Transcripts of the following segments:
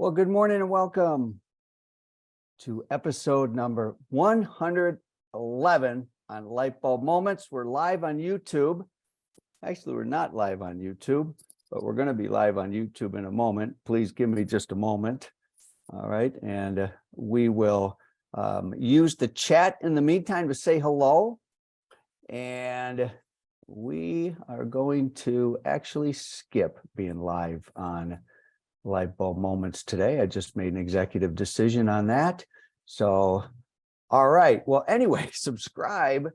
Well, good morning and welcome to episode number 111 on Lightbulb Moments. We're live on YouTube. Actually, we're not live on YouTube, but we're going to be live on YouTube in a moment. Please give me just a moment. All right. And we will use the chat in the meantime to say hello. And we are going to actually skip being live on Lightbulb Moments today. I just made an executive decision on that. So, all right. Well, anyway, subscribe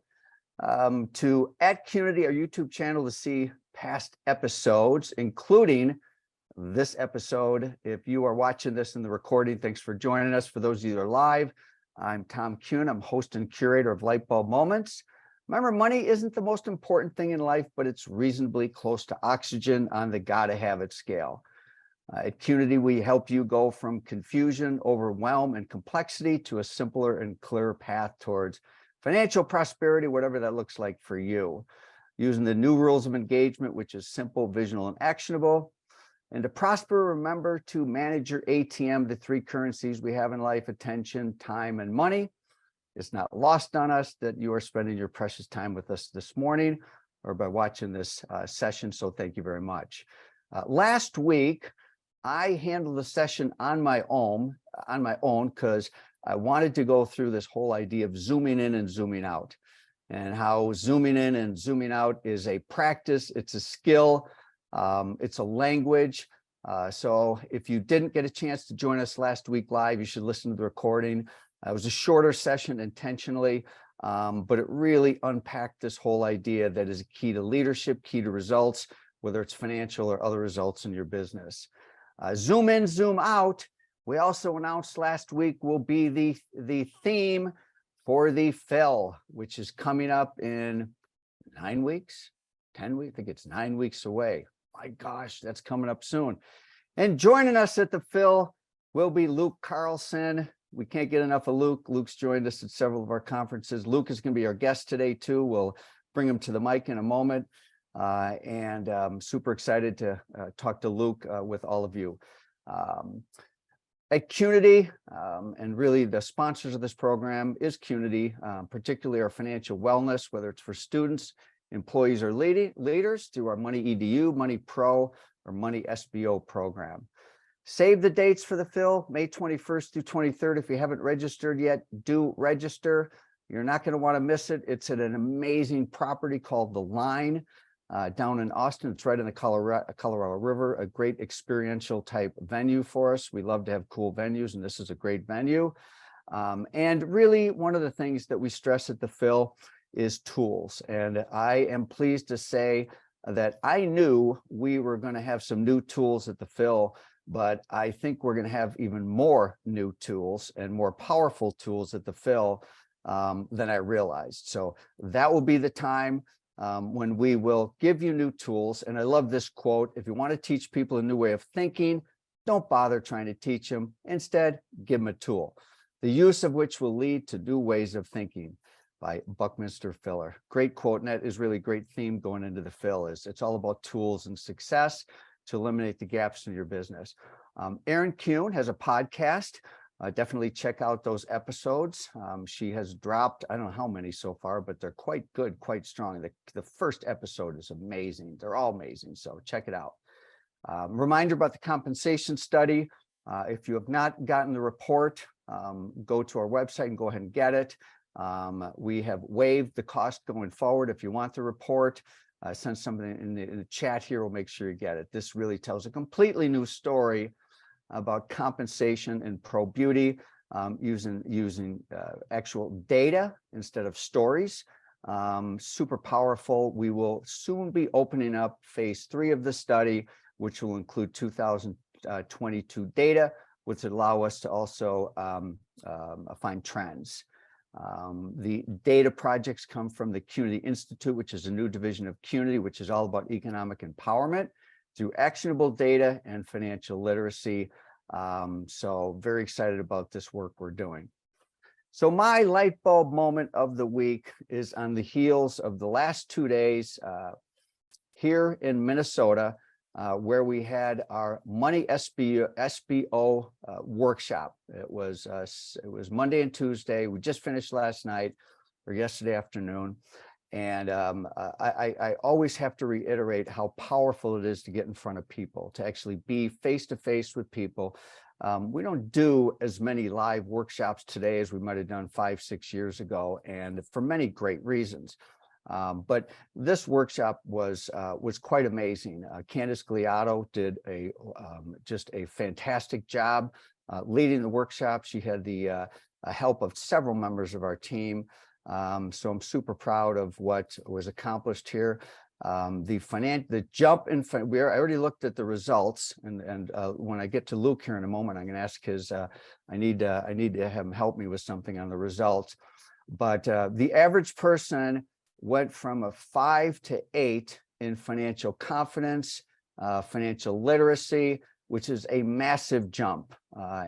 to @Qnity, our YouTube channel, to see past episodes, including this episode. If you are watching this in the recording, thanks for joining us. For those of you that are live, I'm Tom Kuhn. I'm host and curator of Lightbulb Moments. Remember, money isn't the most important thing in life, but it's reasonably close to oxygen on the gotta have it scale. At Qnity, we help you go from confusion, overwhelm, and complexity to a simpler and clearer path towards financial prosperity, whatever that looks like for you, using the new rules of engagement, which is simple, visual, and actionable. And to prosper, remember to manage your ATM, the three currencies we have in life: attention, time, and money. It's not lost on us that you are spending your precious time with us this morning or by watching this session, so thank you very much. Last week, I handled the session on my own because I wanted to go through this whole idea of zooming in and zooming out, and how zooming in and zooming out is a practice, it's a skill, it's a language. So if you didn't get a chance to join us last week live, you should listen to the recording. It was a shorter session intentionally, but it really unpacked this whole idea that is a key to leadership, key to results, whether it's financial or other results in your business. Zoom in, zoom out. We also announced last week will be the theme for the Phil, which is coming up in 9 weeks, 10 weeks. I think it's 9 weeks away. My gosh, that's coming up soon. And joining us at the Phil will be Luke Carlson. We can't get enough of Luke. Luke's joined us at several of our conferences. Luke is going to be our guest today too. We'll bring him to the mic in a moment. And I'm super excited to talk to Luke with all of you. At Qnity, and really the sponsors of this program is Qnity, particularly our financial wellness, whether it's for students, employees, or leaders, through our Money EDU, Money Pro, or Money SBO program. Save the dates for the Phil, May 21st through 23rd. If you haven't registered yet, do register. You're not going to want to miss it. It's at an amazing property called The Line. Down in Austin. It's right in the Colorado River, a great experiential type venue for us. We love to have cool venues, and this is a great venue. And really, one of the things that we stress at the Phil is tools. And I am pleased to say that I knew we were going to have some new tools at the Phil, but I think we're going to have even more new tools and more powerful tools at the Phil than I realized. So that will be the time when we will give you new tools. And I love this quote: if you want to teach people a new way of thinking, don't bother trying to teach them. Instead, give them a tool, the use of which will lead to new ways of thinking, by Buckminster Fuller. Great quote, and that is really a great theme going into the Phil. It's all about tools and success to eliminate the gaps in your business. Erin Kuhn has a podcast. Definitely check out those episodes. She has dropped, I don't know how many so far, but they're quite good, quite strong. The first episode is amazing. They're all amazing, so check it out. Reminder about the compensation study. If you have not gotten the report, go to our website and go ahead and get it. We have waived the cost going forward. If you want the report, send something in the chat here. We'll make sure you get it. This really tells a completely new story about compensation and pro beauty, using actual data instead of stories. Super powerful. We will soon be opening up phase 3 of the study, which will include 2022 data, which would allow us to also find trends. The data projects come from the Qnity Institute, which is a new division of Qnity, which is all about economic empowerment through actionable data and financial literacy. So very excited about this work we're doing. So my light bulb moment of the week is on the heels of the last 2 days here in Minnesota. where we had our Money SBO workshop. It was Monday and Tuesday. We just finished last night or yesterday afternoon. And I always have to reiterate how powerful it is to get in front of people, to actually be face-to-face with people. We don't do as many live workshops today as we might have done 5-6 years ago, and for many great reasons. But this workshop was quite amazing. Candice Gliotto did just a fantastic job leading the workshop. She had the help of several members of our team. So I'm super proud of what was accomplished here. The jump in, I already looked at the results, and when I get to Luke here in a moment, I'm going to ask his. I need to have him help me with something on the results. But the average person went from a 5 to 8 in financial confidence, financial literacy, which is a massive jump.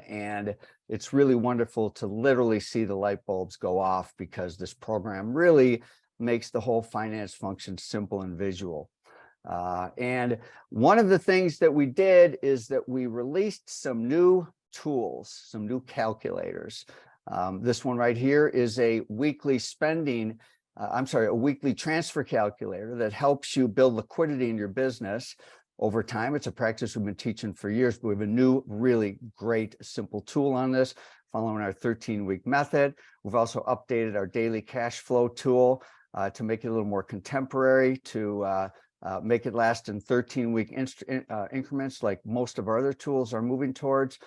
And it's really wonderful to literally see the light bulbs go off, because this program really makes the whole finance function simple and visual. And one of the things that we did is that we released some new tools, some new calculators. This one right here is a weekly a weekly transfer calculator that helps you build liquidity in your business over time. It's a practice we've been teaching for years, but we have a new, really great, simple tool on this, following our 13-week method. We've also updated our daily cash flow tool to make it a little more contemporary, to make it last in 13-week increments like most of our other tools are moving towards.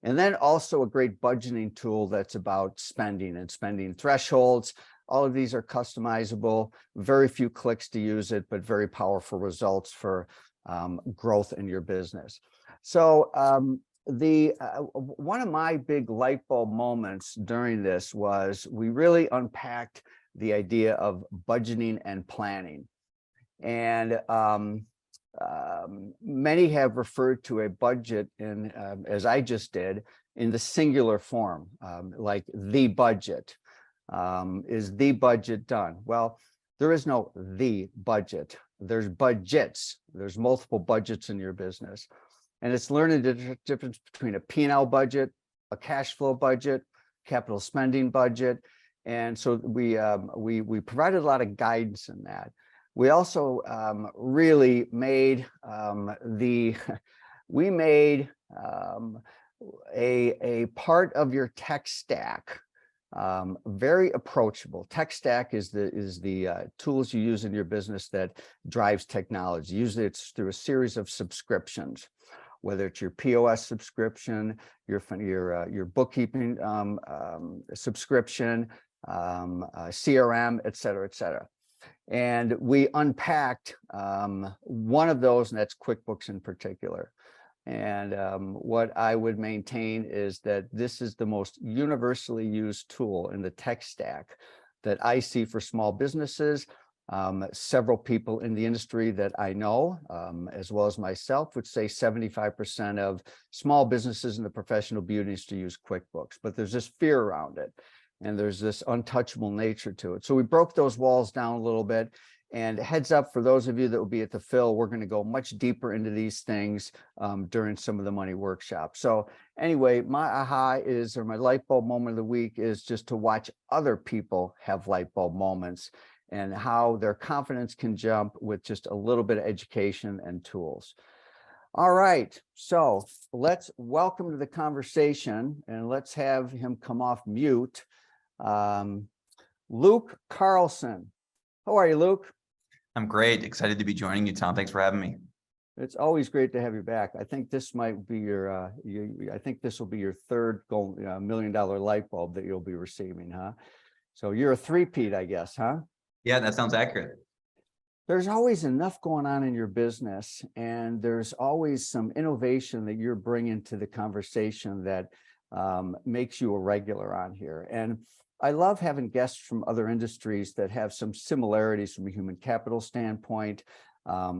And then also a great budgeting tool that's about spending and spending thresholds. All of these are customizable, very few clicks to use it, but very powerful results for growth in your business. So one of my big light bulb moments during this was we really unpacked the idea of budgeting and planning. And many have referred to a budget in, as I just did, in the singular form, like the budget. Is the budget done? Well, there is no the budget. There's budgets. There's multiple budgets in your business. And it's learning the difference between a P&L budget, a cash flow budget, capital spending budget. And so we provided a lot of guidance in that. We also really made a part of your tech stack very approachable. Tech stack is the tools you use in your business that drives technology. Usually it's through a series of subscriptions, whether it's your POS subscription, your bookkeeping subscription, CRM, et cetera, et cetera. And we unpacked one of those, and that's QuickBooks in particular. And what I would maintain is that this is the most universally used tool in the tech stack that I see for small businesses. Several people in the industry that I know, as well as myself, would say 75% of small businesses in the professional beauty industry use QuickBooks, but there's this fear around it, and there's this untouchable nature to it. So we broke those walls down a little bit. And heads up for those of you that will be at the Phil, we're going to go much deeper into these things during some of the money workshops. So anyway, my aha is, or my light bulb moment of the week is just to watch other people have light bulb moments and how their confidence can jump with just a little bit of education and tools. All right, so let's welcome to the conversation, and let's have him come off mute. Luke Carlson. How are you, Luke? I'm great. Excited to be joining you, Tom. Thanks for having me. It's always great to have you back. I think this might be your, I think this will be your third $1 million light bulb that you'll be receiving, huh? So you're a three-peat, I guess, huh? Yeah, that sounds accurate. There's always enough going on in your business, and there's always some innovation that you're bringing to the conversation that makes you a regular on here. And I love having guests from other industries that have some similarities from a human capital standpoint.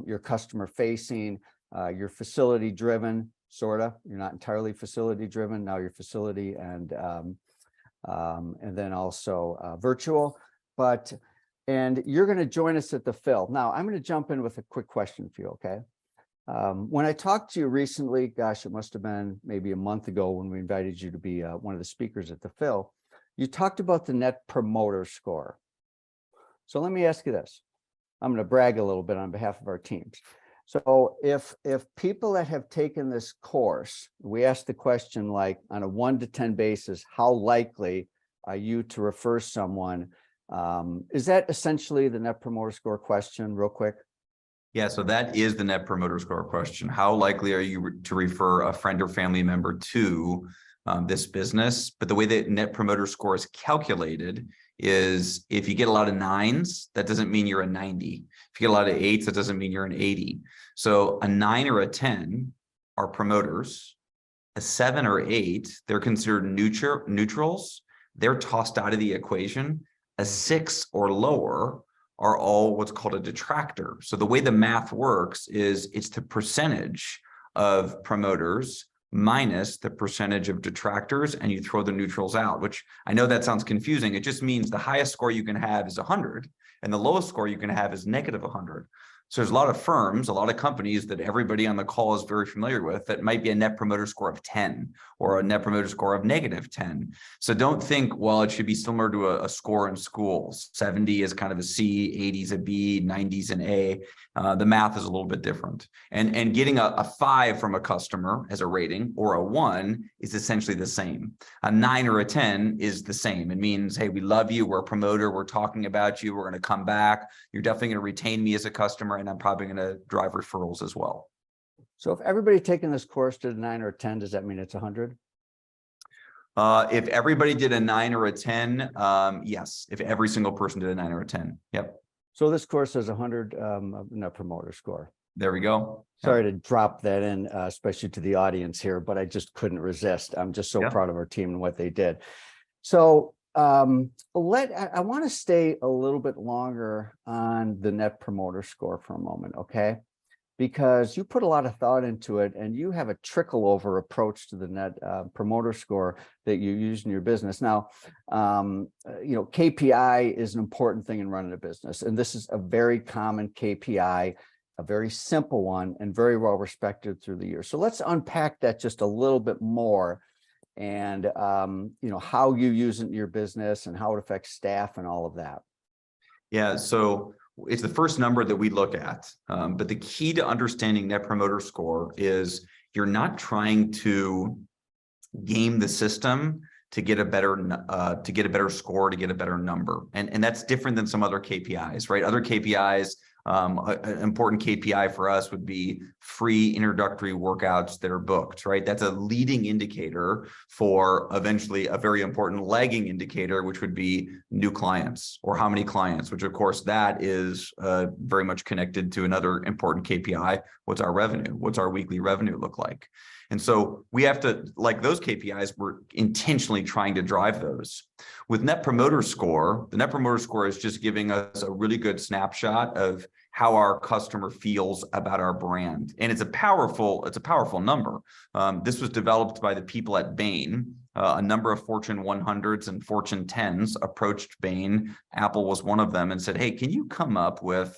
You're customer facing, you're facility driven, sort of. You're not entirely facility driven. Now you're facility and then also virtual. And you're going to join us at the Phil. Now I'm going to jump in with a quick question for you, okay? When I talked to you recently, gosh, it must have been maybe a month ago when we invited you to be one of the speakers at the Phil, you talked about the Net Promoter Score. So let me ask you this. I'm going to brag a little bit on behalf of our teams. So if people that have taken this course, we ask the question like on a 1 to 10 basis, how likely are you to refer someone? Is that essentially the Net Promoter Score question real quick? Yeah, so that is the Net Promoter Score question. How likely are you to refer a friend or family member to this business? But the way that Net Promoter Score is calculated is if you get a lot of 9s, that doesn't mean you're a 90. If you get a lot of 8s, that doesn't mean you're an 80. So a 9 or a 10 are promoters. A 7 or 8, they're considered neutrals. They're tossed out of the equation. A 6 or lower are all what's called a detractor. So the way the math works is it's the percentage of promoters minus the percentage of detractors, and you throw the neutrals out, which I know that sounds confusing. It just means the highest score you can have is 100, and the lowest score you can have is negative 100. So there's a lot of firms, a lot of companies that everybody on the call is very familiar with that might be a Net Promoter Score of 10 or a Net Promoter Score of negative 10. So don't think, well, it should be similar to a score in schools. 70 is kind of a C, 80 is a B, 90 is an A. The math is a little bit different. And getting a 5 from a customer as a rating or a 1 is essentially the same. A 9 or a 10 is the same. It means, hey, we love you. We're a promoter. We're talking about you. We're going to come back. You're definitely going to retain me as a customer, and I'm probably going to drive referrals as well. So if everybody taking this course did a 9 or a 10, does that mean it's 100? If everybody did a 9 or a 10, yes. If every single person did a 9 or a 10, yep. So this course has 100 Net Promoter Score. There we go. Sorry to drop that in, especially to the audience here, but I just couldn't resist. I'm just so proud of our team and what they did. So I want to stay a little bit longer on the Net Promoter Score for a moment, okay? Because you put a lot of thought into it, and you have a trickle over approach to the Net Promoter Score that you use in your business. Now, KPI is an important thing in running a business, and this is a very common KPI, a very simple one, and very well respected through the years. So let's unpack that just a little bit more, and how you use it in your business and how it affects staff and all of that. Yeah, so it's the first number that we look at, but the key to understanding Net Promoter Score is you're not trying to game the system to get a better score, to get a better number, and that's different than some other KPIs, right? Other KPIs. An important KPI for us would be free introductory workouts that are booked, right? That's a leading indicator for eventually a very important lagging indicator, which would be new clients or how many clients, which of course that is very much connected to another important KPI. What's our revenue? What's our weekly revenue look like? And so we have to, like those KPIs, we're intentionally trying to drive those. With Net Promoter Score, the Net Promoter Score is just giving us a really good snapshot of how our customer feels about our brand. And it's a powerful number. This was developed by the people at Bain. A number of Fortune 100s and Fortune 10s approached Bain. Apple was one of them and said, hey, can you come up with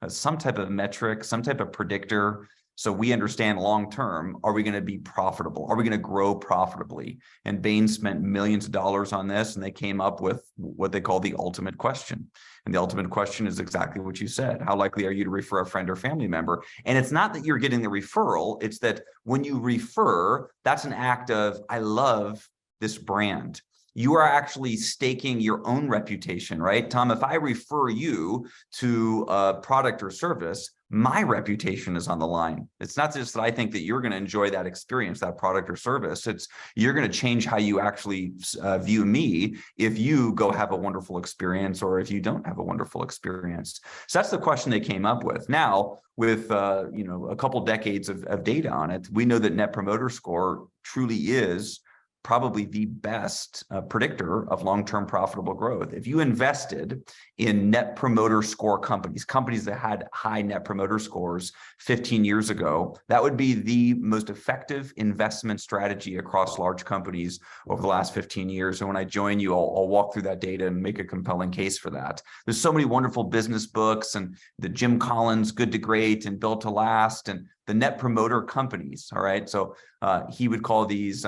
some type of metric, some type of predictor, so we understand long-term, are we going to be profitable? Are we going to grow profitably? And Bain spent millions of dollars on this, and they came up with what they call the ultimate question. And the ultimate question is exactly what you said. How likely are you to refer a friend or family member? And it's not that you're getting the referral. It's that when you refer, that's an act of, I love this brand. You are actually staking your own reputation, right? Tom, if I refer you to a product or service, my reputation is on the line. It's not just that I think that you're going to enjoy that experience, that product or service. It's you're going to change how you actually view me if you go have a wonderful experience or if you don't have a wonderful experience. So that's the question they came up with. Now, with a couple decades of data on it, we know that Net Promoter Score truly is probably the best predictor of long-term profitable growth. If you invested in Net Promoter Score companies that had high Net Promoter Scores 15 years ago, that would be the most effective investment strategy across large companies over the last 15 years. And when I join you, I'll walk through that data and make a compelling case for that. There's so many wonderful business books and the Jim Collins Good to Great and Built to Last, and the net promoter companies. All right. So he would call these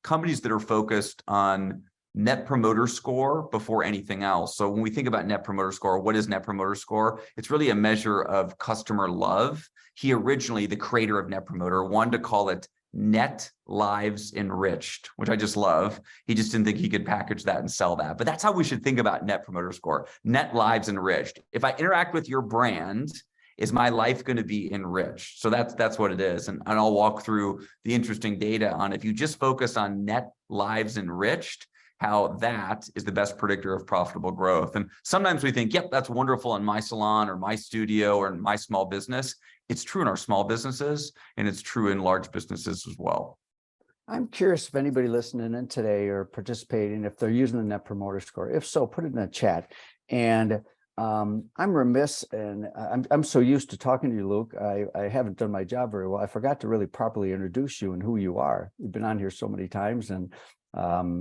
companies that are focused on net promoter score before anything else. So when we think about net promoter score, what is net promoter score? It's really a measure of customer love. He originally, the creator of net promoter, wanted to call it net lives enriched, which I just love. He just didn't think he could package that and sell that. But that's how we should think about net promoter score, net lives enriched. If I interact with your brand, is my life going to be enriched? So that's what it is. And I'll walk through the interesting data on if you just focus on net lives enriched, how that is the best predictor of profitable growth. And sometimes we think, yep, that's wonderful in my salon or my studio or in my small business. It's true in our small businesses, and it's true in large businesses as well. I'm curious if anybody listening in today or participating, if they're using the Net Promoter Score. If so, put it in the chat. And I'm remiss, and I'm so used to talking to you, Luke. I haven't done my job very well. I forgot to really properly introduce you and who you are. You've been on here so many times, and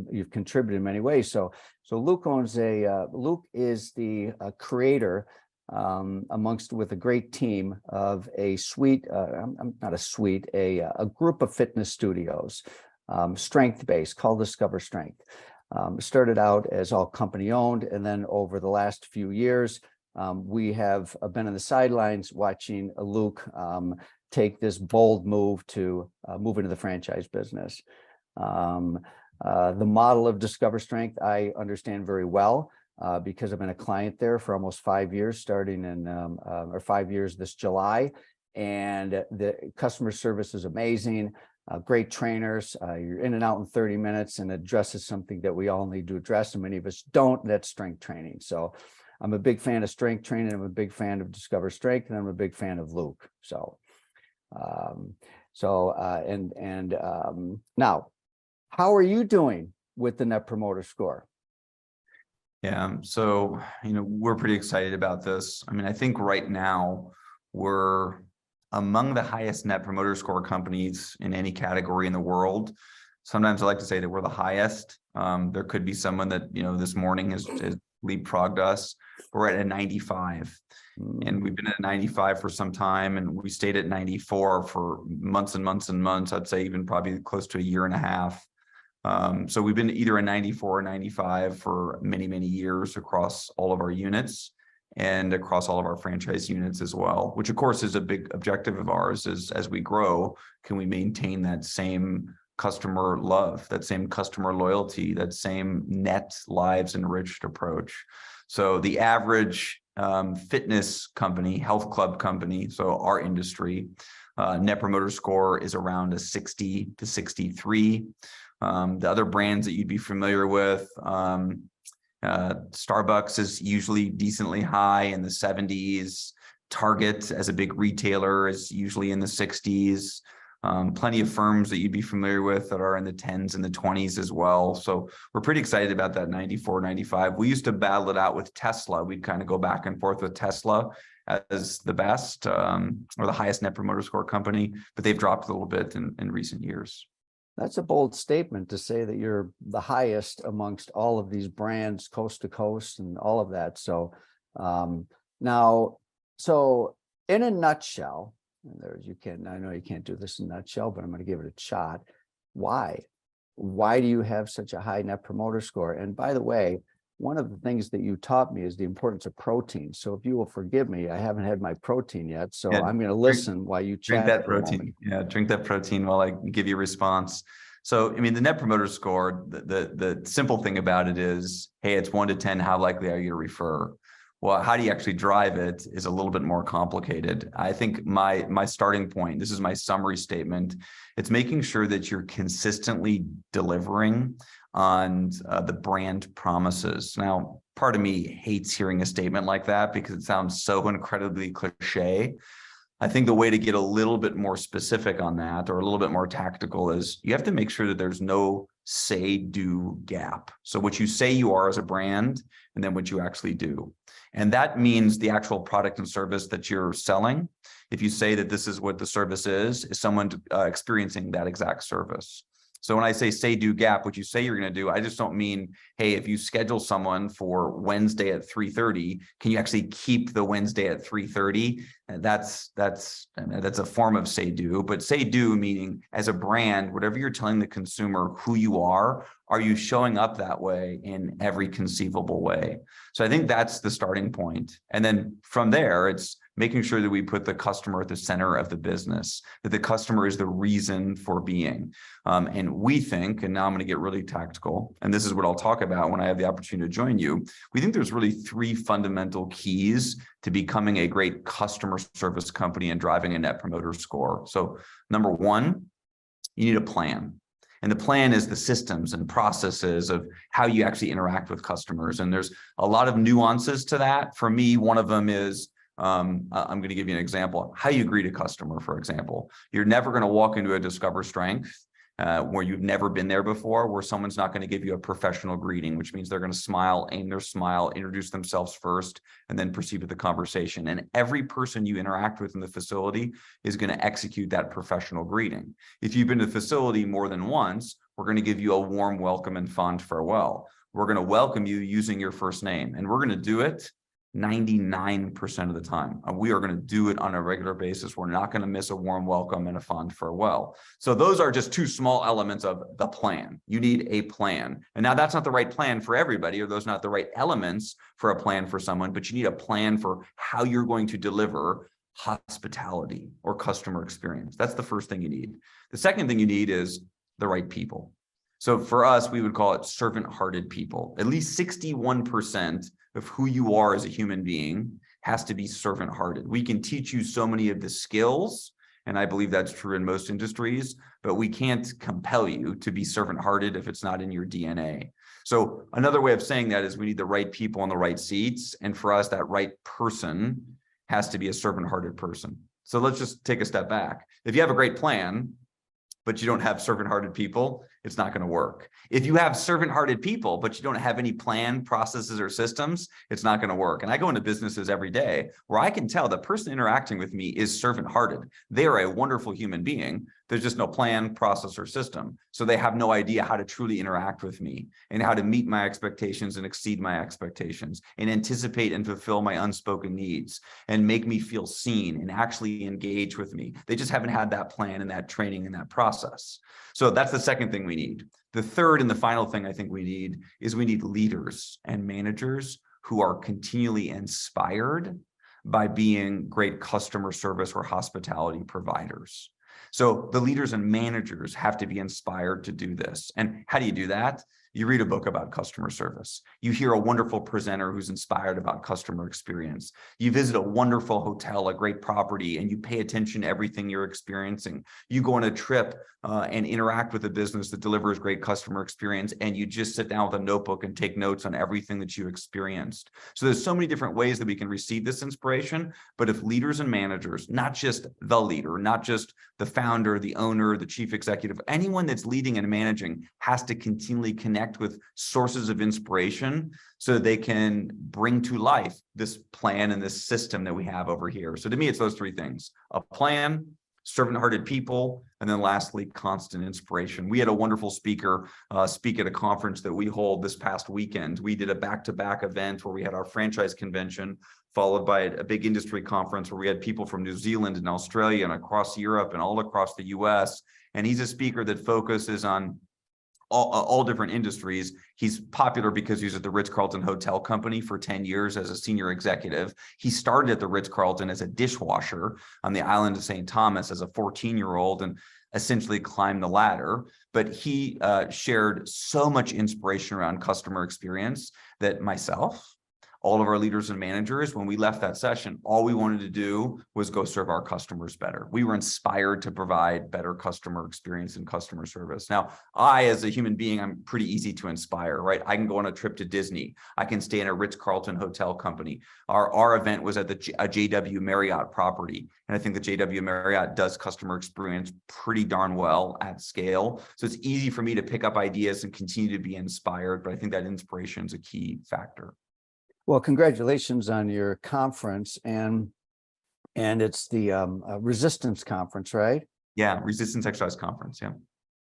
you've contributed in many ways. So Luke Luke is the creator with a great team of a suite, a group of fitness studios, strength-based, called Discover Strength. Started out as all company owned, and then over the last few years, we have been on the sidelines watching Luke take this bold move to move into the franchise business. The model of Discover Strength, I understand very well. Because I've been a client there for almost 5 years, starting in or 5 years this July, and the customer service is amazing. Great trainers. You're in and out in 30 minutes, and addresses something that we all need to address, and many of us don't. That's strength training. So I'm a big fan of strength training. I'm a big fan of Discover Strength, and I'm a big fan of Luke. Now, how are you doing with the Net Promoter Score? Yeah, so, we're pretty excited about this. I mean, I think right now we're among the highest net promoter score companies in any category in the world. Sometimes I like to say that we're the highest. There could be someone that, this morning has leapfrogged us. We're at a 95. And we've been at 95 for some time, and we stayed at 94 for months and months and months. I'd say even probably close to a year and a half. So we've been either a 94 or 95 for many, many years across all of our units and across all of our franchise units as well, which of course is a big objective of ours. Is as we grow, can we maintain that same customer love, that same customer loyalty, that same net lives enriched approach? So the average fitness company, health club company, so our industry, net promoter score is around a 60 to 63. The other brands that you'd be familiar with, Starbucks is usually decently high in the 70s. Target, as a big retailer, is usually in the 60s. Plenty of firms that you'd be familiar with that are in the 10s and the 20s as well. So we're pretty excited about that 94, 95. We used to battle it out with Tesla. We'd kind of go back and forth with Tesla as the best or the highest net promoter score company, but they've dropped a little bit in recent years. That's a bold statement to say that you're the highest amongst all of these brands, coast to coast, and all of that. So so in a nutshell, I know you can't do this in a nutshell, but I'm going to give it a shot. Why do you have such a high net promoter score? And by the way, one of the things that you taught me is the importance of protein. So if you will forgive me, I haven't had my protein yet. So yeah, I'm going to listen while you chat. Drink that protein. Yeah, drink that protein while I give you a response. So, I mean, the net promoter score, the simple thing about it is, hey, it's 1 to 10. How likely are you to refer? Well, how do you actually drive it is a little bit more complicated. I think my starting point, this is my summary statement, it's making sure that you're consistently delivering on the brand promises. Now, part of me hates hearing a statement like that because it sounds so incredibly cliche. I think the way to get a little bit more specific on that, or a little bit more tactical, is you have to make sure that there's no say-do gap. So what you say you are as a brand, and then what you actually do. And that means the actual product and service that you're selling. If you say that this is what the service is someone experiencing that exact service. So when I say do gap, what you say you're going to do, I just don't mean, hey, if you schedule someone for Wednesday at 3:30, can you actually keep the Wednesday at 3:30? And that's a form of say do, but say do meaning as a brand, whatever you're telling the consumer who you are you showing up that way in every conceivable way? So I think that's the starting point. And then from there, it's making sure that we put the customer at the center of the business, that the customer is the reason for being. And we think, and now I'm going to get really tactical, and this is what I'll talk about when I have the opportunity to join you. We think there's really 3 fundamental keys to becoming a great customer service company and driving a net promoter score. So number 1, you need a plan. And the plan is the systems and processes of how you actually interact with customers. And there's a lot of nuances to that. For me, one of them is, I'm going to give you an example. How you greet a customer, for example. You're never going to walk into a Discover Strength where you've never been there before, where someone's not going to give you a professional greeting, which means they're going to smile, aim their smile, introduce themselves first, and then proceed with the conversation. And every person you interact with in the facility is going to execute that professional greeting. If you've been to the facility more than once, we're going to give you a warm welcome and fond farewell. We're going to welcome you using your first name, and we're going to do it 99% of the time. We are going to do it on a regular basis. We're not going to miss a warm welcome and a fond farewell. So those are just 2 small elements of the plan. You need a plan. And now that's not the right plan for everybody, or those are not the right elements for a plan for someone, but you need a plan for how you're going to deliver hospitality or customer experience. That's the first thing you need. The second thing you need is the right people. So for us, we would call it servant-hearted people. At least 61% of who you are as a human being has to be servant-hearted. We can teach you so many of the skills, and I believe that's true in most industries, but we can't compel you to be servant-hearted if it's not in your DNA. So another way of saying that is we need the right people in the right seats. And for us, that right person has to be a servant-hearted person. So let's just take a step back. If you have a great plan, but you don't have servant-hearted people, it's not going to work. If you have servant-hearted people, but you don't have any plan, processes, or systems, it's not going to work. And I go into businesses every day where I can tell the person interacting with me is servant-hearted. They are a wonderful human being. There's just no plan, process, or system. So they have no idea how to truly interact with me and how to meet my expectations and exceed my expectations and anticipate and fulfill my unspoken needs and make me feel seen and actually engage with me. They just haven't had that plan and that training and that process. So that's the second thing we need. The third and the final thing I think we need is we need leaders and managers who are continually inspired by being great customer service or hospitality providers. So the leaders and managers have to be inspired to do this. And how do you do that? You read a book about customer service. You hear a wonderful presenter who's inspired about customer experience. You visit a wonderful hotel, a great property, and you pay attention to everything you're experiencing. You go on a trip and interact with a business that delivers great customer experience, and you just sit down with a notebook and take notes on everything that you experienced. So there's so many different ways that we can receive this inspiration. But if leaders and managers, not just the leader, not just the founder, the owner, the chief executive, anyone that's leading and managing has to continually connect with sources of inspiration so that they can bring to life this plan and this system that we have over here. So to me, it's those 3 things: a plan, servant-hearted people, and then lastly, constant inspiration. We had a wonderful speaker speak at a conference that we hold this past weekend. We did a back-to-back event where we had our franchise convention, followed by a big industry conference where we had people from New Zealand and Australia and across Europe and all across the US. And he's a speaker that focuses on all different industries. He's popular because he was at the Ritz-Carlton Hotel Company for 10 years as a senior executive. He started at the Ritz-Carlton as a dishwasher on the island of St. Thomas as a 14-year-old and essentially climbed the ladder. But he shared so much inspiration around customer experience that myself, all of our leaders and managers, when we left that session, all we wanted to do was go serve our customers better. We were inspired to provide better customer experience and customer service. Now, as a human being, I'm pretty easy to inspire, right? I can go on a trip to Disney. I can stay in a Ritz-Carlton hotel company. Our event was at a JW Marriott property. And I think the JW Marriott does customer experience pretty darn well at scale. So it's easy for me to pick up ideas and continue to be inspired. But I think that inspiration is a key factor. Well, congratulations on your conference, and it's the resistance conference, right? Yeah, Resistance Exercise Conference. Yeah.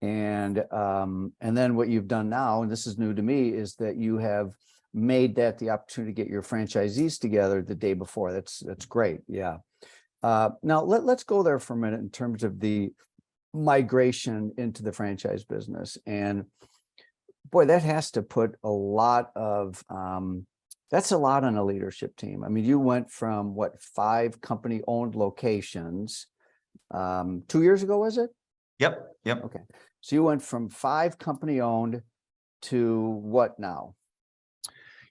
And then what you've done now, and this is new to me, is that you have made that the opportunity to get your franchisees together the day before. That's great. Yeah. Now let's go there for a minute in terms of the migration into the franchise business. And boy, that has to put a lot of that's a lot on a leadership team. I mean, you went from what, 5 company-owned locations 2 years ago, was it? Yep. Okay. So you went from 5 company-owned to what now?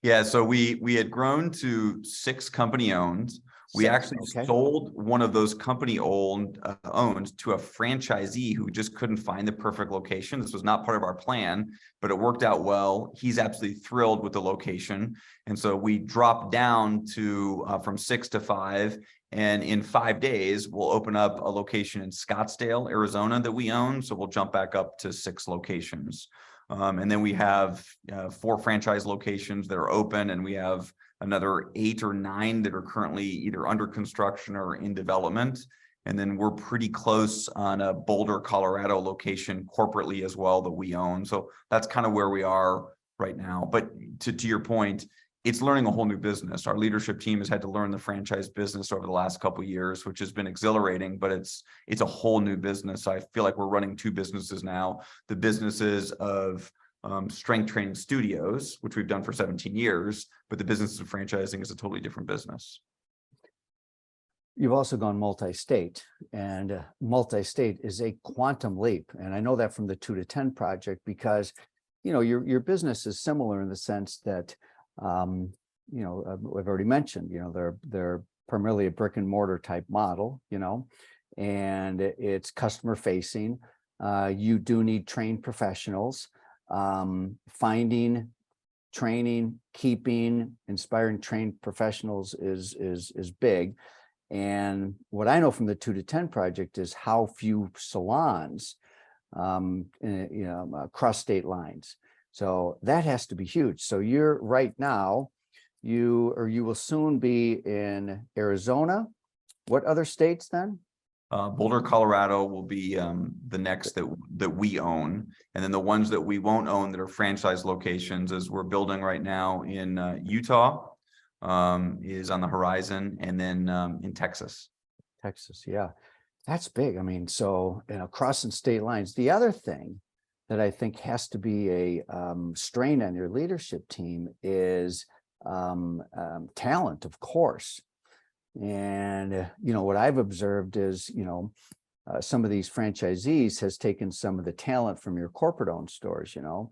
Yeah, so we had grown to 6 company-owned. We 6, actually okay. sold one of those company-owned to a franchisee who just couldn't find the perfect location. This was not part of our plan, but it worked out well. He's absolutely thrilled with the location. And so we dropped down to from 6 to 5. And in 5 days, we'll open up a location in Scottsdale, Arizona that we own. So we'll jump back up to 6 locations. And then we have 4 franchise locations that are open, and we have another 8 or 9 that are currently either under construction or in development. And then we're pretty close on a Boulder, Colorado location corporately as well that we own. So that's kind of where we are right now. But to your point, it's learning a whole new business. Our leadership team has had to learn the franchise business over the last couple of years, which has been exhilarating, but it's a whole new business. I feel like we're running 2 businesses now. The businesses of strength training studios, which we've done for 17 years, but the business of franchising is a totally different business. You've also gone multi-state, and multi-state is a quantum leap. And I know that from the 2 to 10 project, because, you know, your business is similar in the sense that, you know, I've already mentioned, you know, they're primarily a brick and mortar type model, you know, and it's customer facing. You do need trained professionals. Finding, training, keeping, inspiring trained professionals is big. And what I know from the 2 to 10 project is how few salons, you know, cross state lines. So that has to be huge. So you're right now, you will soon be in Arizona. What other states then? Boulder, Colorado will be the next that we own. And then the ones that we won't own that are franchise locations, as we're building right now in Utah, is on the horizon, and then in Texas. Texas, yeah. That's big. I mean, so, you know, crossing state lines. The other thing that I think has to be a strain on your leadership team is talent, of course. And, you know, what I've observed is, you know, some of these franchisees has taken some of the talent from your corporate owned stores, you know.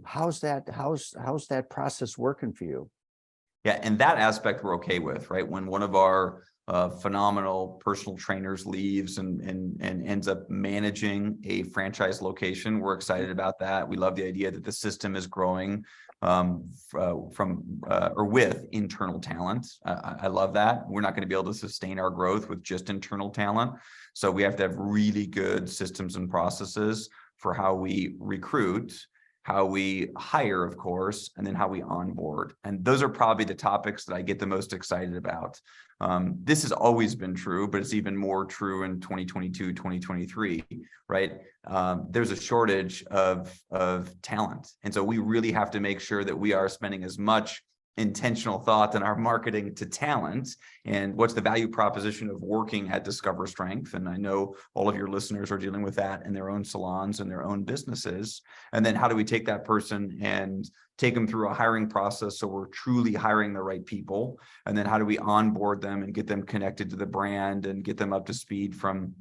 How's that process working for you? Yeah, and that aspect we're okay with, right? When one of our phenomenal personal trainers leaves and ends up managing a franchise location, we're excited about that. We love the idea that the system is growing with internal talent. I love that. We're not going to be able to sustain our growth with just internal talent. So we have to have really good systems and processes for how we recruit, how we hire, of course, and then how we onboard. And those are probably the topics that I get the most excited about. This has always been true, but it's even more true in 2022, 2023, right? There's a shortage of talent. And so we really have to make sure that we are spending as much intentional thought in our marketing to talent, and what's the value proposition of working at Discover Strength. And I know all of your listeners are dealing with that in their own salons and their own businesses. And then how do we take that person and take them through a hiring process so we're truly hiring the right people? And then how do we onboard them and get them connected to the brand and get them up to speed from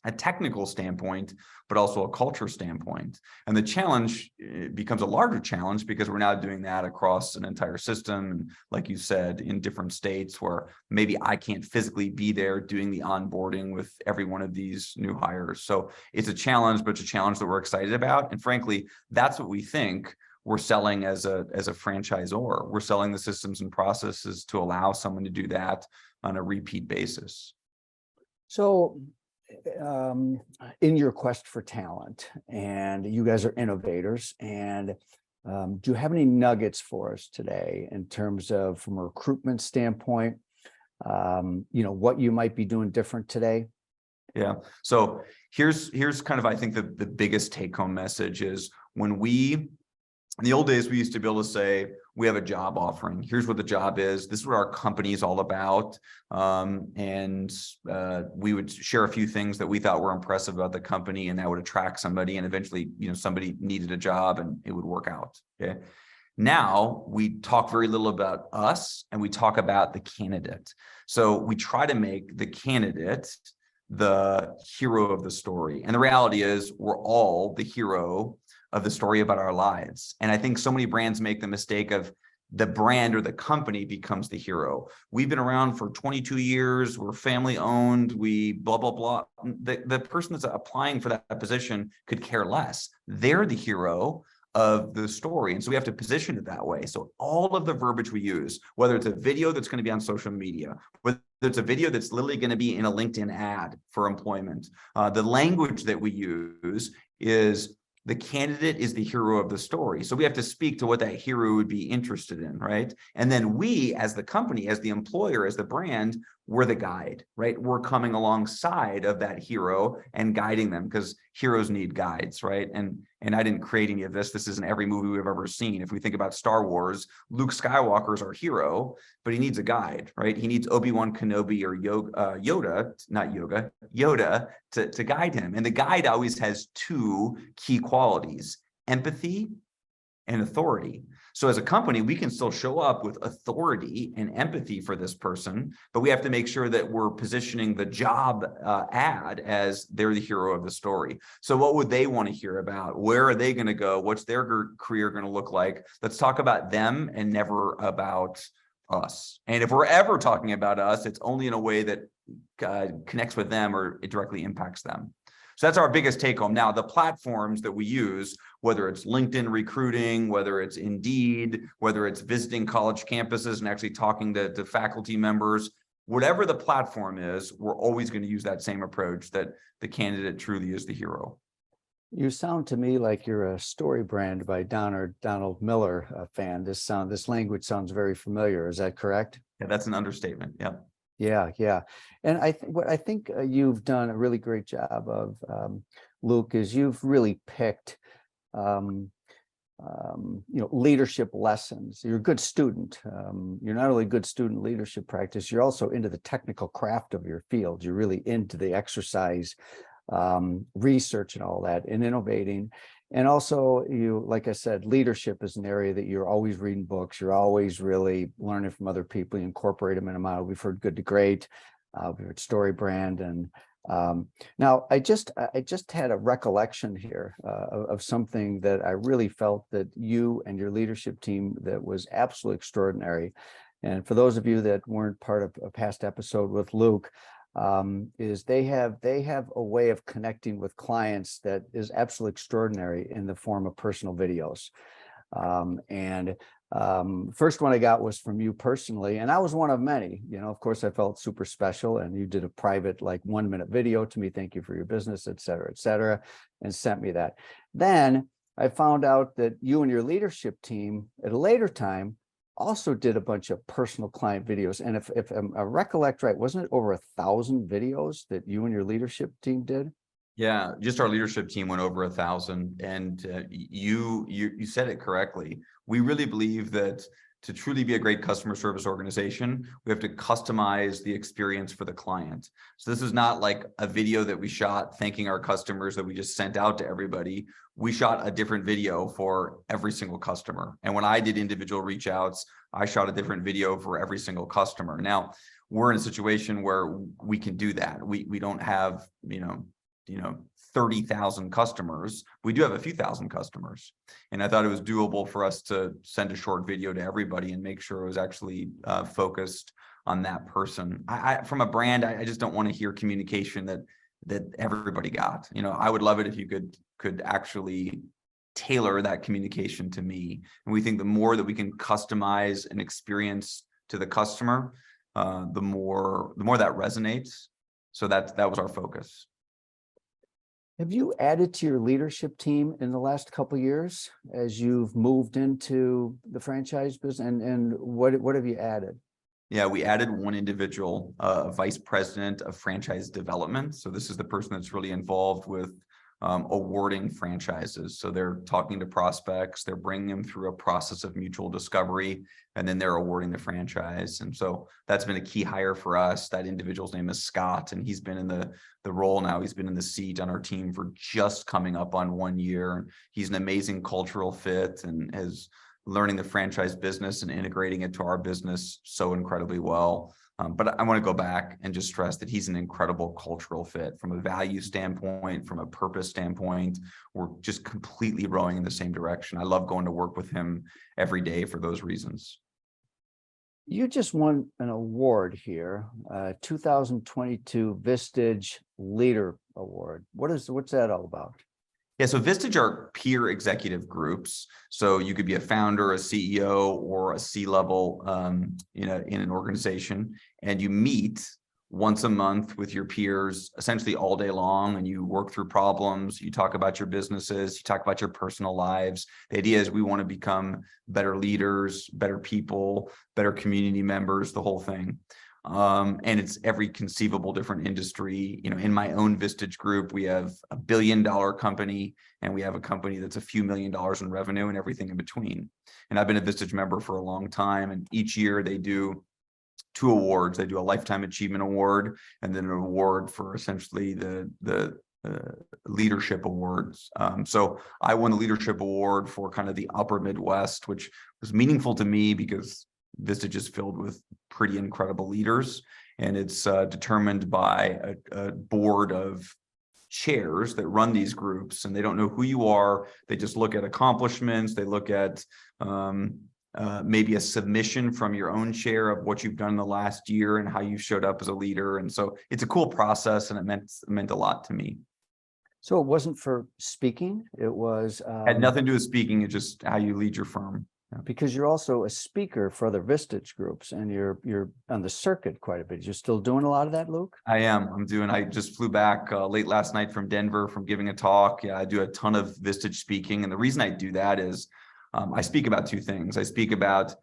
a technical standpoint, but also a culture standpoint? And the challenge becomes a larger challenge because we're now doing that across an entire system. And like you said, in different states where maybe I can't physically be there doing the onboarding with every one of these new hires. So it's a challenge, but it's a challenge that we're excited about. And frankly, that's what we think we're selling as a franchisor. We're selling the systems and processes to allow someone to do that on a repeat basis. So in your quest for talent, and you guys are innovators, and do you have any nuggets for us today in terms of, from a recruitment standpoint, you know, what you might be doing different today? Yeah. So here's kind of, I think the biggest take home message is when in the old days, we used to be able to say, we have a job offering. Here's what the job is. This is what our company is all about. And we would share a few things that we thought were impressive about the company, and that would attract somebody. And eventually, somebody needed a job and it would work out. Okay. Now we talk very little about us and we talk about the candidate. So we try to make the candidate the hero of the story. And the reality is we're all the hero of the story about our lives. And I think so many brands make the mistake of the brand or the company becomes the hero. We've been around for 22 years. We're family owned. We blah, blah, blah. The person that's applying for that position could care less. They're the hero of the story. And so we have to position it that way. So all of the verbiage we use, whether it's a video that's going to be on social media, whether it's a video that's literally going to be in a LinkedIn ad for employment, the language that we use is the candidate is the hero of the story. So we have to speak to what that hero would be interested in, right? And then we, as the company, as the employer, as the brand, we're the guide, right? We're coming alongside of that hero and guiding them, because heroes need guides, right? And I didn't create any of this. This isn't every movie we've ever seen. If we think about Star Wars, Luke Skywalker is our hero, but he needs a guide, right? He needs Obi-Wan Kenobi or Yoda to guide him. And the guide always has two key qualities: empathy and authority. So as a company, we can still show up with authority and empathy for this person, but we have to make sure that we're positioning the job ad as they're the hero of the story. So what would they want to hear about? Where are they going to go? What's their career going to look like? Let's talk about them and never about us. And if we're ever talking about us, it's only in a way that connects with them or it directly impacts them. So that's our biggest take home. Now, the platforms that we use, whether it's LinkedIn recruiting, whether it's Indeed, whether it's visiting college campuses and actually talking to faculty members, whatever the platform is, we're always going to use that same approach, that the candidate truly is the hero. You sound to me like you're a Story Brand by Donald Miller fan. This language sounds very familiar. Is that correct? Yeah, that's an understatement. Yeah. Yeah. And what I think you've done a really great job of, Luke, is you've really picked, leadership lessons. You're a good student. You're not only a good student leadership practice, you're also into the technical craft of your field. You're really into the exercise, research and all that, and innovating. And also, like I said, leadership is an area that you're always reading books. You're always really learning from other people. You incorporate them in a model. We've heard Good to Great. We've heard Story Brand. And now I just had a recollection here of something that I really felt that you and your leadership team that was absolutely extraordinary. And for those of you that weren't part of a past episode with Luke, is they have a way of connecting with clients that is absolutely extraordinary in the form of personal videos. First one I got was from you personally, and I was one of many. Of course, I felt super special, and you did a private, like 1-minute video to me. Thank you for your business, et cetera, and sent me that. Then I found out that you and your leadership team at a later time also did a bunch of personal client videos. And if I recollect right, wasn't it over 1,000 videos that you and your leadership team did? Yeah, just our leadership team went over 1,000, and you said it correctly. We really believe that to truly be a great customer service organization, we have to customize the experience for the client. So this is not like a video that we shot thanking our customers that we just sent out to everybody. We shot a different video for every single customer. And when I did individual reach outs, I shot a different video for every single customer. Now, we're in a situation where we can do that. We don't have, 30,000 customers. We do have a few thousand customers. And I thought it was doable for us to send a short video to everybody and make sure it was actually focused on that person. From a brand, I just don't want to hear communication that everybody got. I would love it if you could actually tailor that communication to me. And we think the more that we can customize an experience to the customer, the more that resonates. So that was our focus. Have you added to your leadership team in the last couple of years as you've moved into the franchise business? And what have you added? Yeah, we added one individual, vice president of franchise development. So this is the person that's really involved with awarding franchises. So they're talking to prospects, they're bringing them through a process of mutual discovery, and then they're awarding the franchise. And so that's been a key hire for us. That individual's name is Scott, and he's been in the role now. He's been in the seat on our team for just coming up on 1 year. He's an amazing cultural fit and has learning the franchise business and integrating it to our business so incredibly well. But I want to go back and just stress that he's an incredible cultural fit from a value standpoint, from a purpose standpoint. We're just completely rowing in the same direction. I love going to work with him every day for those reasons. You just won an award here, 2022 Vistage Leader Award. What's that all about? Yeah, so Vistage are peer executive groups. So you could be a founder, a CEO, or a C-level in an organization, and you meet once a month with your peers, essentially all day long, and you work through problems. You talk about your businesses, you talk about your personal lives. The idea is we want to become better leaders, better people, better community members, the whole thing. And it's every conceivable different industry. In my own Vistage group, we have a $1 billion company, and we have a company that's a few $1 million in revenue and everything in between. And I've been a Vistage member for a long time, and each year they do 2 awards. They do a Lifetime Achievement Award and then an award for essentially the leadership awards. So I won the leadership award for kind of the upper Midwest, which was meaningful to me because Vistage is filled with pretty incredible leaders, and it's determined by a board of chairs that run these groups, and they don't know who you are. They just look at accomplishments. They look at maybe a submission from your own chair of what you've done in the last year and how you showed up as a leader. And so it's a cool process, and it meant a lot to me. So it wasn't for speaking. It was Had nothing to do with speaking. It's just how you lead your firm. Because you're also a speaker for other Vistage groups, and you're on the circuit quite a bit. You're still doing a lot of that, Luke? I am. I just flew back late last night from Denver from giving a talk. Yeah, I do a ton of Vistage speaking. And the reason I do that is I speak about 2 things. I speak about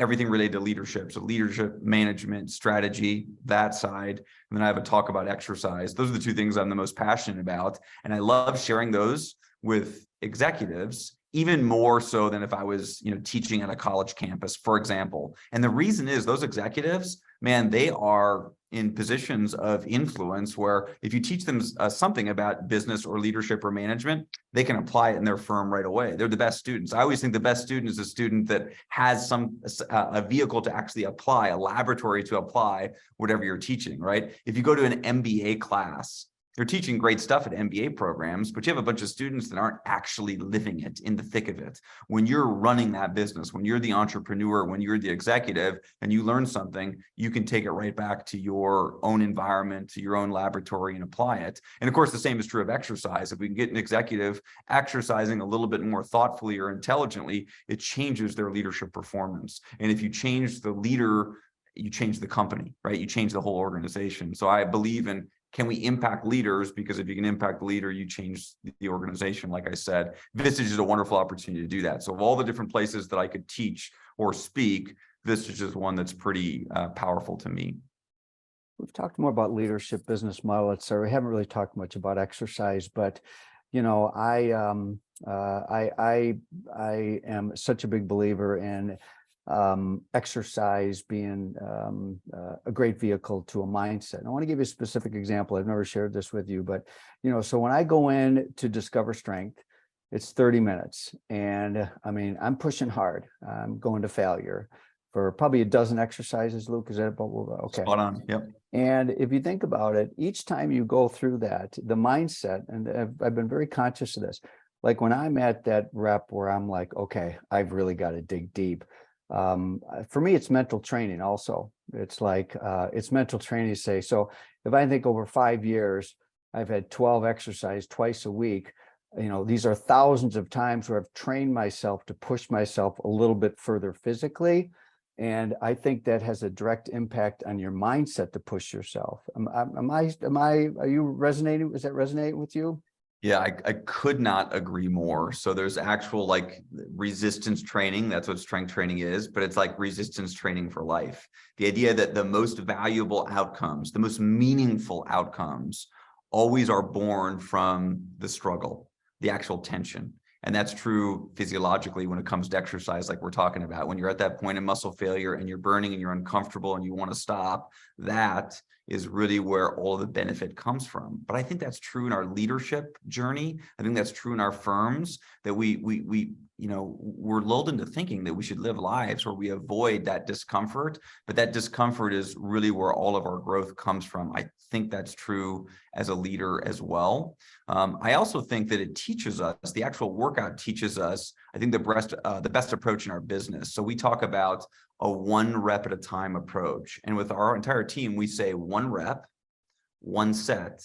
everything related to leadership. So leadership, management, strategy, that side. And then I have a talk about exercise. Those are the 2 things I'm the most passionate about. And I love sharing those with executives, even more so than if I was, teaching at a college campus, for example. And the reason is those executives, man, they are in positions of influence where if you teach them something about business or leadership or management, they can apply it in their firm right away. They're the best students. I always think the best student is a student that has a vehicle to actually apply, a laboratory to apply whatever you're teaching, right? If you go to an MBA class, they're teaching great stuff at MBA programs, but you have a bunch of students that aren't actually living it in the thick of it. When you're running that business, when you're the entrepreneur, when you're the executive, and you learn something, you can take it right back to your own environment, to your own laboratory, and apply it. And of course, the same is true of exercise. If we can get an executive exercising a little bit more thoughtfully or intelligently, it changes their leadership performance. And if you change the leader, you change the company, right? You change the whole organization. So I believe in, can we impact leaders? Because if you can impact the leader, you change the organization. Like I said, Vistage is a wonderful opportunity to do that. So of all the different places that I could teach or speak, Vistage is one that's pretty powerful to me. We've talked more about leadership, business model, et cetera. We haven't really talked much about exercise, but I am such a big believer in exercise being a great vehicle to a mindset. And I want to give you a specific example. I've never shared this with you, but so when I go in to discover strength, it's 30 minutes, and I'm pushing hard. I'm going to failure for probably a dozen exercises. Luke, is that about okay? Spot on. Yep. And if you think about it, each time you go through that, the mindset, and I've been very conscious of this. Like when I'm at that rep where I'm like, okay, I've really got to dig deep. For me, it's mental training also. It's like, it's mental training to say, so if I think over 5 years, I've had 12 exercise twice a week, these are thousands of times where I've trained myself to push myself a little bit further physically. And I think that has a direct impact on your mindset to push yourself. Are you resonating? Is that resonating with you? Yeah, I could not agree more. So there's actual like resistance training. That's what strength training is, but it's like resistance training for life. The idea that the most valuable outcomes, the most meaningful outcomes always are born from the struggle, the actual tension. And that's true physiologically when it comes to exercise, like we're talking about. When you're at that point of muscle failure and you're burning and you're uncomfortable and you want to stop, that is really where all of the benefit comes from. But I think that's true in our leadership journey. I think that's true in our firms, that we're lulled into thinking that we should live lives where we avoid that discomfort, but that discomfort is really where all of our growth comes from. I think that's true as a leader as well. I also think that it teaches us, the actual workout teaches us, I think the best approach in our business. So we talk about a 1 rep at a time approach. And with our entire team, we say 1 rep, 1 set,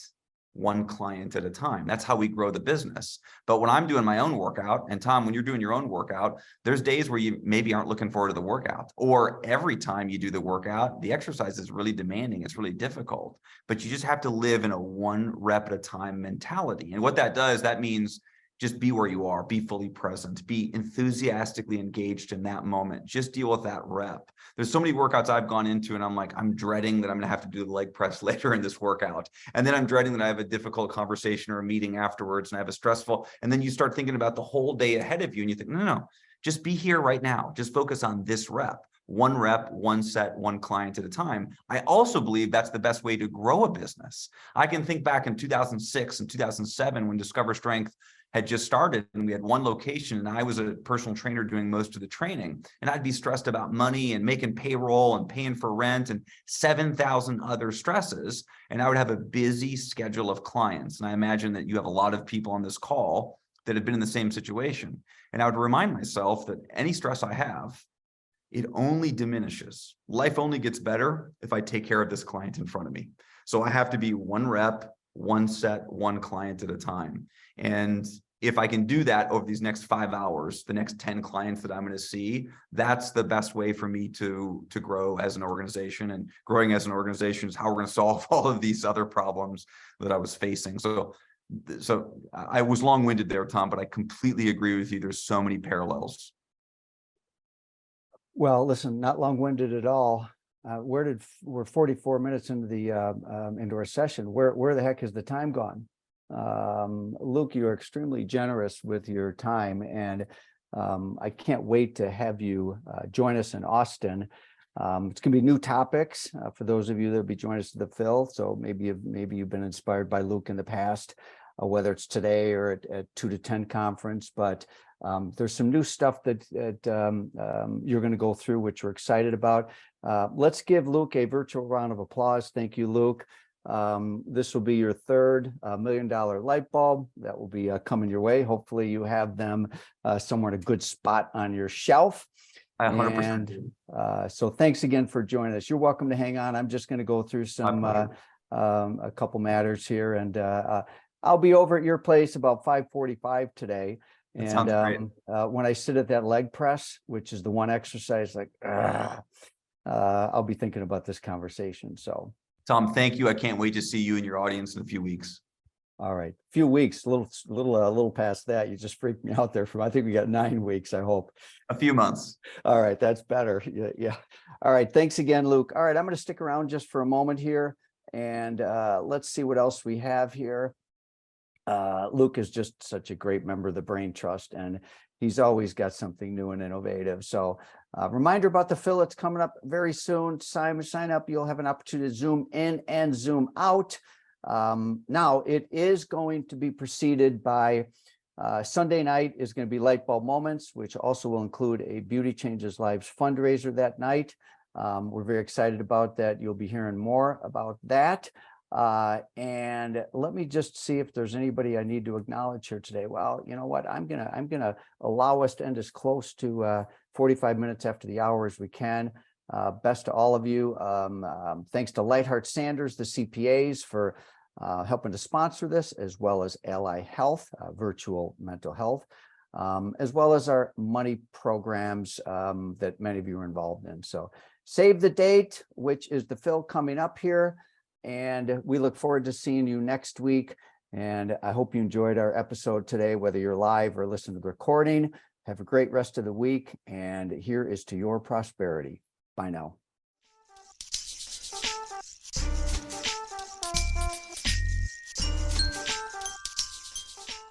1 client at a time. That's how we grow the business. But when I'm doing my own workout, and Tom, when you're doing your own workout, there's days where you maybe aren't looking forward to the workout, or every time you do the workout, the exercise is really demanding. It's really difficult, but you just have to live in a 1 rep at a time mentality. And what that does, that means just be where you are, be fully present, be enthusiastically engaged in that moment. Just deal with that rep. There's so many workouts I've gone into and I'm like, I'm dreading that I'm gonna have to do the leg press later in this workout. And then I'm dreading that I have a difficult conversation or a meeting afterwards and I have a stressful, and then you start thinking about the whole day ahead of you and you think, no, just be here right now. Just focus on this rep. 1 rep, 1 set, 1 client at a time. I also believe that's the best way to grow a business. I can think back in 2006 and 2007 when Discover Strength had just started and we had 1 location and I was a personal trainer doing most of the training, and I'd be stressed about money and making payroll and paying for rent and 7,000 other stresses. And I would have a busy schedule of clients. And I imagine that you have a lot of people on this call that have been in the same situation. And I would remind myself that any stress I have, it only diminishes. Life only gets better if I take care of this client in front of me. So I have to be 1 rep, 1 set, 1 client at a time. And if I can do that over these next 5 hours, the next 10 clients that I'm going to see, that's the best way for me to grow as an organization. And growing as an organization is how we're going to solve all of these other problems that I was facing. So I was long-winded there, Tom, but I completely agree with you. There's so many parallels. Well, listen, not long-winded at all. We're 44 minutes into our session. Where the heck has the time gone? Luke, you are extremely generous with your time, and I can't wait to have you join us in Austin. It's going to be new topics for those of you that will be joining us to the Phil. So maybe you've been inspired by Luke in the past, whether it's today or at 2 to 10 conference. But there's some new stuff that you're going to go through, which we're excited about. Let's give Luke a virtual round of applause. Thank you, Luke. This will be your 3rd $1 million light bulb that will be coming your way. Hopefully you have them somewhere in a good spot on your shelf. I 100% do. So thanks again for joining us. You're welcome to hang on. I'm just going to go through a couple matters here, and I'll be over at your place about 5:45 today. That sounds great. When I sit at that leg press, which is the one exercise, I'll be thinking about this conversation. So, Tom, thank you. I can't wait to see you and your audience in a few weeks. All right, few weeks, a little past that. You just freaked me out there. I think we got 9 weeks. I hope a few months. All right, that's better. Yeah. All right, thanks again, Luke. All right, I'm going to stick around just for a moment here, and let's see what else we have here. Luke is just such a great member of the Brain Trust, and he's always got something new and innovative. So reminder about the Phil, it's coming up very soon. Sign up. You'll have an opportunity to zoom in and zoom out. Now it is going to be preceded by Sunday night is going to be Lightbulb Moments, which also will include a Beauty Changes Lives fundraiser that night. We're very excited about that. You'll be hearing more about that. And let me just see if there's anybody I need to acknowledge here today. Well, you know what? I'm gonna allow us to end as close to 45 minutes after the hour as we can. Best to all of you. Thanks to Lightheart Sanders, the CPAs, for helping to sponsor this, as well as Ally Health, virtual mental health, as well as our money programs that many of you are involved in. So save the date, which is the Phil coming up here. And we look forward to seeing you next week. And I hope you enjoyed our episode today, whether you're live or listen to the recording. Have a great rest of the week. And here is to your prosperity. Bye now.